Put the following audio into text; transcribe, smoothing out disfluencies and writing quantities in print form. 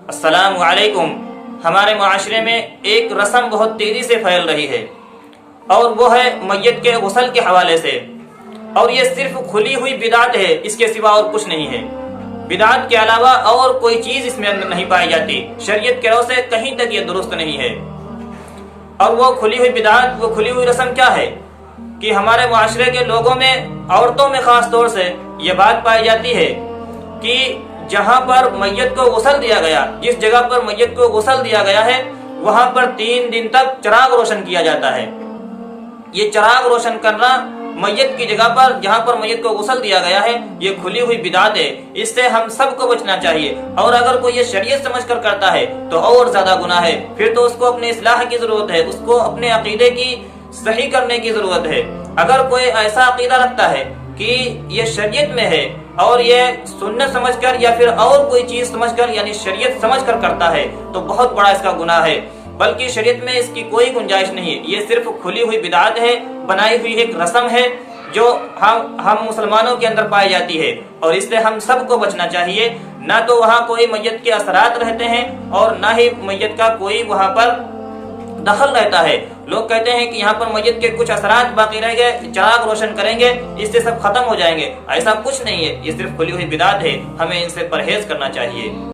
السلام علیکم۔ ہمارے معاشرے میں ایک رسم بہت تیزی سے پھیل رہی ہے اور وہ ہے میت کے غسل کے حوالے سے، اور یہ صرف کھلی ہوئی بدعت ہے، اس کے سوا اور کچھ نہیں ہے۔ بدعت کے علاوہ اور کوئی چیز اس میں نہیں پائی جاتی، شریعت کے رو سے کہیں تک یہ درست نہیں ہے۔ اور وہ کھلی ہوئی بدعت، وہ کھلی ہوئی رسم کیا ہے کہ ہمارے معاشرے کے لوگوں میں، عورتوں میں خاص طور سے یہ بات پائی جاتی ہے کہ جہاں پر میت کو غسل دیا گیا، جس جگہ پر میت کو غسل دیا گیا ہے، وہاں پر 3 دن تک چراغ روشن کیا جاتا ہے۔ یہ چراغ روشن کرنا میت کی جگہ پر جہاں پر میت کو غسل دیا گیا ہے، یہ کھلی ہوئی بدعت ہے۔ اس سے ہم سب کو بچنا چاہیے، اور اگر کوئی یہ شریعت سمجھ کر کرتا ہے تو اور زیادہ گناہ ہے۔ پھر تو اس کو اپنے اصلاح کی ضرورت ہے، اس کو اپنے عقیدے کی صحیح کرنے کی ضرورت ہے۔ اگر کوئی ایسا عقیدہ رکھتا ہے کہ یہ شریعت میں ہے اور یہ سنت سمجھ کر یا پھر اور کوئی چیز سمجھ کر، یعنی شریعت سمجھ کر کرتا ہے، تو بہت بڑا اس کا گناہ ہے۔ بلکہ شریعت میں اس کی کوئی گنجائش نہیں ہے، یہ صرف کھلی ہوئی بدعت ہے، بنائی ہوئی ایک رسم ہے جو ہم مسلمانوں کے اندر پائی جاتی ہے، اور اس سے ہم سب کو بچنا چاہیے۔ نہ تو وہاں کوئی میت کے اثرات رہتے ہیں اور نہ ہی میت کا کوئی وہاں پر دخل رہتا ہے۔ لوگ کہتے ہیں کہ یہاں پر میت کے کچھ اثرات باقی رہ گئے، چراغ روشن کریں گے اس سے سب ختم ہو جائیں گے، ایسا کچھ نہیں ہے، یہ صرف کھلی ہوئی بدعت ہے، ہمیں ان سے پرہیز کرنا چاہیے۔